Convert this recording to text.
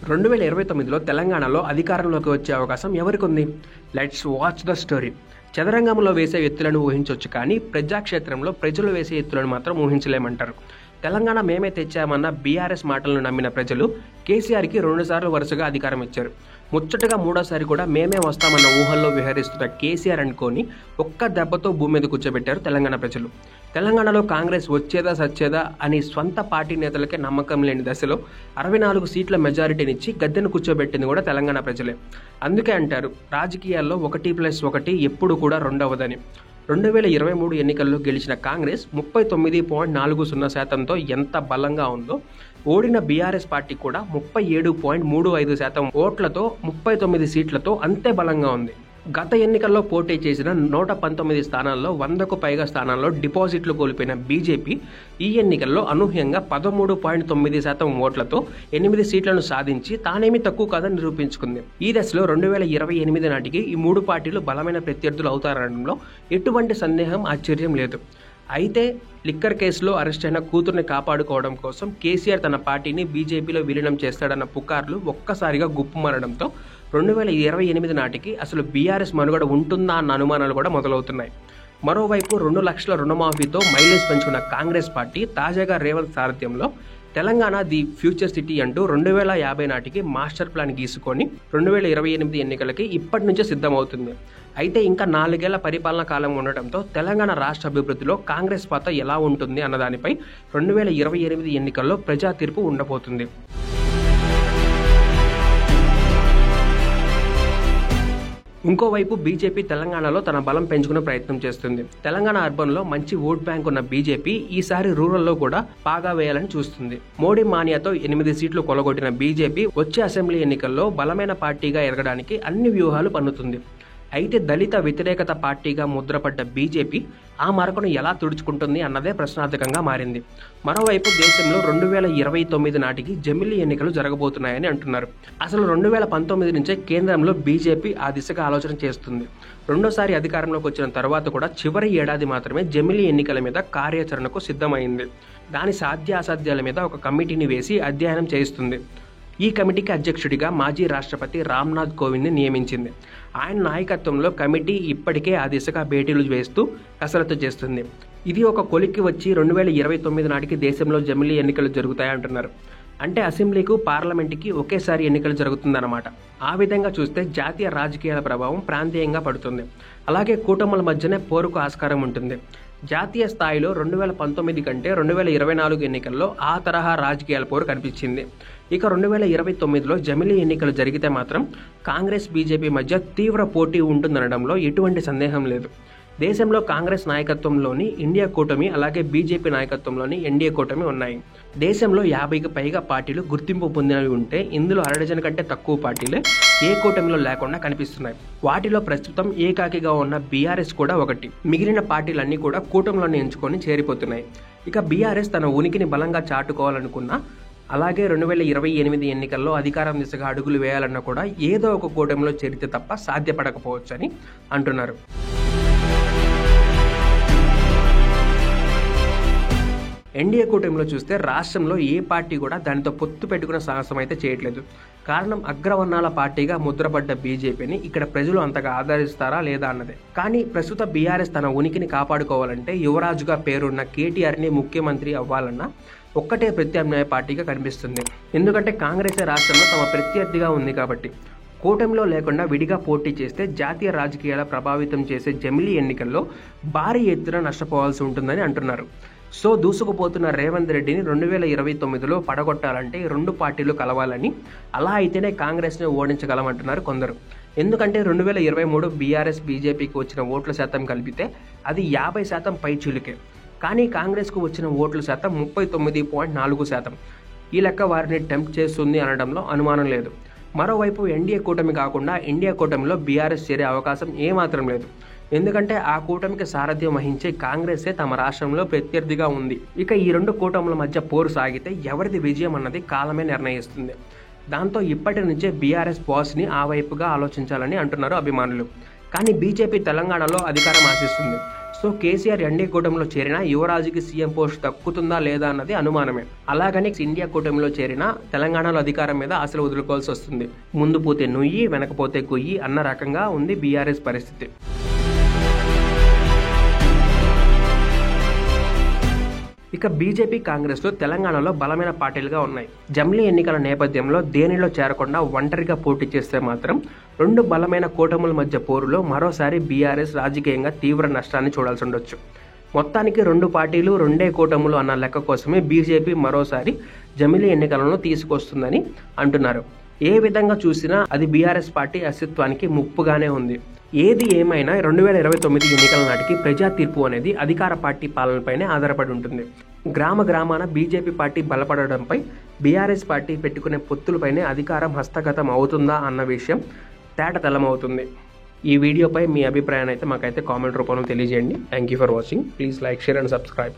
2029లో తెలంగాణలో అధికారంలోకి వచ్చే అవకాశం ఎవరికి ఉంది? Let's watch the story. చదరంగంలో వేసే ఎత్తులను ఊహించవచ్చు, కానీ ప్రజాక్షేత్రంలో ప్రజలు వేసే ఎత్తులను మాత్రం ఊహించలేమంటారు. తెలంగాణ మేమే తెచ్చామన్న బీఆర్ఎస్ మాటలను నమ్మిన ప్రజలు కేసీఆర్కి 2 సార్లు వరుసగా అధికారం ఇచ్చారు. ముచ్చటగా 3వ సారి కూడా మేమే వస్తామన్న ఊహల్లో విహరిస్తున్న కేసీఆర్ అనుకోని ఒక్క దెబ్బతో భూమి మీద కూర్చోబెట్టారు తెలంగాణ ప్రజలు. తెలంగాణలో కాంగ్రెస్ వచ్చేదా సచ్చేదా అని స్వంత పార్టీ నేతలకే నమ్మకం లేని దశలో 64 సీట్ల మెజారిటీనిచ్చి గద్దెను కూర్చోబెట్టింది కూడా తెలంగాణ ప్రజలే. అందుకే అంటారు, రాజకీయాల్లో 1+1 ఎప్పుడు కూడా 2 అవ్వదని. 2023 ఎన్నికల్లో గెలిచిన కాంగ్రెస్ 39.40% ఎంత బలంగా ఉందో, ఓడిన బీఆర్ఎస్ పార్టీ కూడా 37.35% ఓట్లతో 39 సీట్లతో అంతే బలంగా ఉంది. గత ఎన్నికల్లో పోటీ చేసిన 119 స్థానాల్లో 100కు పైగా స్థానాల్లో డిపాజిట్లు కోల్పోయిన బీజేపీ ఈ ఎన్నికల్లో అనూహ్యంగా 13.9% ఓట్లతో 8 సీట్లను సాధించి తానేమీ తక్కువ కాదని నిరూపించుకుంది. ఈ దశలో 2028 నాటికి ఈ 3 పార్టీలు బలమైన ప్రత్యర్థులు అవుతారనడంలో ఎటువంటి సందేహం, ఆశ్చర్యం లేదు. అయితే లిక్కర్ కేసులో అరెస్ట్ అయిన కూతుర్ని కాపాడుకోవడం కోసం కేసీఆర్ తన పార్టీని బీజేపీలో విలీనం చేస్తాడన్న పుకార్లు ఒక్కసారిగా గుప్పుమనడంతో 2028 నాటికి అసలు బీఆర్ఎస్ మనుగడ ఉంటుందా అన్న అనుమానాలు కూడా మొదలవుతున్నాయి. మరోవైపు 2 లక్షల రుణమాఫీతో మైలేజ్ పెంచుకున్న కాంగ్రెస్ పార్టీ తాజాగా రేవంత్ సారథ్యంలో తెలంగాణ ది ఫ్యూచర్ సిటీ అంటూ 2050 నాటికి మాస్టర్ ప్లాన్ గీసుకొని 2028 ఎన్నికలకి ఇప్పటి నుంచే సిద్ధమవుతుంది. అయితే ఇంకా 4 ఏళ్ల పరిపాలనా కాలం ఉండటంతో తెలంగాణ రాష్ట్ర అభివృద్ధిలో కాంగ్రెస్ పాత్ర ఎలా ఉంటుంది అన్నదానిపై 2028 ఎన్నికల్లో ప్రజా తీర్పు ఉండబోతుంది. ఇంకోవైపు బీజేపీ తెలంగాణలో తన బలం పెంచుకునే ప్రయత్నం చేస్తుంది. తెలంగాణ అర్బన్లో మంచి ఓట్ బ్యాంక్ ఉన్న బీజేపీ ఈసారి రూరల్లో కూడా పాగా వేయాలని చూస్తుంది. మోడీ మానియాతో 8 సీట్లు కొలగొట్టిన బీజేపీ వచ్చే అసెంబ్లీ ఎన్నికల్లో బలమైన పార్టీగా ఎదగడానికి అన్ని వ్యూహాలు పన్నుతుంది. అయితే దళిత వ్యతిరేకత పార్టీగా ముద్రపడ్డ బీజేపీ ఆ మరకను ఎలా తుడుచుకుంటుంది అన్నదే ప్రశ్నార్థకంగా మారింది. మరోవైపు దేశంలో 2029 నాటికి జమిలీ ఎన్నికలు జరగబోతున్నాయని అంటున్నారు. అసలు 2019 నుంచే కేంద్రంలో బీజేపీ ఆ దిశగా ఆలోచన చేస్తుంది. 2వ సారి అధికారంలోకి వచ్చిన తర్వాత కూడా చివరి ఏడాది మాత్రమే జమిలీ ఎన్నికల మీద కార్యాచరణకు సిద్ధమైంది. దాని సాధ్యాసాధ్యాల మీద ఒక కమిటీని వేసి అధ్యయనం చేయిస్తుంది. ఈ కమిటీకి అధ్యక్షుడిగా మాజీ రాష్ట్రపతి రామ్నాథ్ కోవింద్ని నియమించింది. ఆయన నాయకత్వంలో కమిటీ ఇప్పటికే ఆ దిశగా భేటీలు వేస్తూ కసరత్తు చేస్తుంది. ఇది ఒక కొలిక్కి వచ్చి 2029 నాటికి దేశంలో జమిలీ ఎన్నికలు జరుగుతాయంటున్నారు. అంటే అసెంబ్లీకు, పార్లమెంటుకి ఒకేసారి ఎన్నికలు జరుగుతుందన్నమాట. ఆ విధంగా చూస్తే జాతీయ రాజకీయాల ప్రభావం ప్రాంతీయంగా పడుతుంది. అలాగే కూటముల మధ్యనే పోరుకు ఆస్కారం ఉంటుంది. జాతీయ స్థాయిలో 2019 కంటే 2024 ఎన్నికల్లో ఆ తరహా రాజకీయాల పోరు కనిపించింది. ఇక 2029లో జమిలీ ఎన్నికలు జరిగితే మాత్రం కాంగ్రెస్, బీజేపీ మధ్య తీవ్ర పోటీ ఉంటుందనడంలో ఎటువంటి సందేహం లేదు. దేశంలో కాంగ్రెస్ నాయకత్వంలోని ఇండియా కూటమి, అలాగే బీజేపీ నాయకత్వంలోని ఎన్డీఏ కూటమి ఉన్నాయి. దేశంలో 50కి పైగా పార్టీలు గుర్తింపు పొందినవి ఉంటే ఇందులో 1/2 డజన్ కంటే తక్కువ పార్టీలే ఏ కూటమిలో లేకుండా కనిపిస్తున్నాయి. వాటిలో ప్రస్తుతం ఏకాకిగా ఉన్న బీఆర్ఎస్ కూడా ఒకటి. మిగిలిన పార్టీలన్నీ కూడా కూటమిలోనే ఎంచుకొని చేరిపోతున్నాయి. ఇక బీఆర్ఎస్ తన ఉనికిని బలంగా చాటుకోవాలనుకున్నా, అలాగే 2028 ఎన్నికల్లో అధికారం దిశగా అడుగులు వేయాలన్నా కూడా ఏదో ఒక కూటమిలో చేరితే తప్ప సాధ్యపడకపోవచ్చని అంటున్నారు. ఎన్డీఏ కూటమిలో చూస్తే రాష్ట్రంలో ఏ పార్టీ కూడా దానితో పొత్తు పెట్టుకునే సాహసం అయితే చేయట్లేదు. కారణం, అగ్రవర్ణాల పార్టీగా ముద్రపడ్డ బీజేపీని ఇక్కడ ప్రజలు అంతగా ఆదరిస్తారా లేదా అన్నదే. కానీ ప్రస్తుత బీఆర్ఎస్ తన ఉనికిని కాపాడుకోవాలంటే యువరాజుగా పేరున్న కేటీఆర్ని ముఖ్యమంత్రి అవ్వాలన్నా ఒక్కటే ప్రత్యామ్నాయ పార్టీగా కనిపిస్తుంది. ఎందుకంటే కాంగ్రెస్ రాష్ట్రంలో తమ ప్రత్యర్థిగా ఉంది కాబట్టి. కూటమిలో లేకుండా విడిగా పోటీ చేస్తే జాతీయ రాజకీయాల ప్రభావితం చేసే జమిలీ ఎన్నికల్లో భారీ ఎత్తున నష్టపోవాల్సి ఉంటుందని అంటున్నారు. సో దూసుకుపోతున్న రేవంత్ రెడ్డిని 2029లో పడగొట్టాలంటే 2 పార్టీలు కలవాలని, అలా అయితేనే కాంగ్రెస్ని ఓడించగలమంటున్నారు కొందరు. ఎందుకంటే 2023 బీఆర్ఎస్, బీజేపీకి వచ్చిన ఓట్ల శాతం కలిపితే అది 50% పైచీలుకే. కానీ కాంగ్రెస్కు వచ్చిన ఓట్ల శాతం 39.4%. ఈ లెక్క వారిని టెంప్ట్ చేస్తుంది అనడంలో అనుమానం లేదు. మరోవైపు ఎన్డీఏ కూటమి కాకుండా ఇండియా కూటమిలో బీఆర్ఎస్ చేరే అవకాశం ఏమాత్రం లేదు. ఎందుకంటే ఆ కూటమికి సారథ్యం వహించే కాంగ్రెసే తమ రాష్ట్రంలో ప్రత్యర్థిగా ఉంది. ఇక ఈ 2 కూటముల మధ్య పోరు సాగితే ఎవరిది విజయం అన్నది కాలమే నిర్ణయిస్తుంది. దాంతో ఇప్పటి నుంచే బీఆర్ఎస్ బాస్ని ఆ వైపుగా ఆలోచించాలని అంటున్నారు అభిమానులు. కానీ బీజేపీ తెలంగాణలో అధికారం ఆశిస్తుంది. సో సో కేసీఆర్ ఎన్డీఏ కూటమిలో చేరిన యువరాజుకి సీఎం పోస్ట్ దక్కుతుందా లేదా అన్నది అనుమానమే. అలాగని ఇండియా కూటమిలో చేరిన తెలంగాణలో అధికారం మీద అసలు వదులుకోవాల్సి వస్తుంది. ముందు పోతే నుయ్యి, వెనకపోతే కొయ్యి అన్న రకంగా ఉంది బీఆర్ఎస్ పరిస్థితి. ఇక బీజేపీ, కాంగ్రెస్లో తెలంగాణలో బలమైన పార్టీలుగా ఉన్నాయి. జమిలీ ఎన్నికల నేపథ్యంలో దేనిలో చేరకుండా ఒంటరిగా పోటీ చేస్తే మాత్రం రెండు బలమైన కూటముల మధ్య పోరులో మరోసారి బీఆర్ఎస్ రాజకీయంగా తీవ్ర నష్టాన్ని చూడాల్సి ఉండొచ్చు. మొత్తానికి రెండు పార్టీలు రెండే కూటములు అన్న లెక్క కోసమే బీజేపీ మరోసారి జమిలీ ఎన్నికలను తీసుకొస్తుందని అంటున్నారు. ఏ విధంగా చూసినా అది బీఆర్ఎస్ పార్టీ అస్తిత్వానికి ముప్పుగానే ఉంది. ఏది ఏమైనా 2029 ఎన్నికల నాటికి ప్రజా తీర్పు అనేది అధికార పార్టీ పాలనపైనే ఆధారపడి ఉంటుంది. గ్రామాన బీజేపీ పార్టీ బలపడడంపై బీఆర్ఎస్ పార్టీ పెట్టుకునే పొత్తులపైనే అధికారం హస్తగతం అవుతుందా అన్న విషయం తేటతెల్లమవుతుంది. ఈ వీడియోపై మీ అభిప్రాయాన్ని అయితే మాకైతే కామెంట్ రూపంలో తెలియజేయండి. Thank you for watching. Please like, share and subscribe.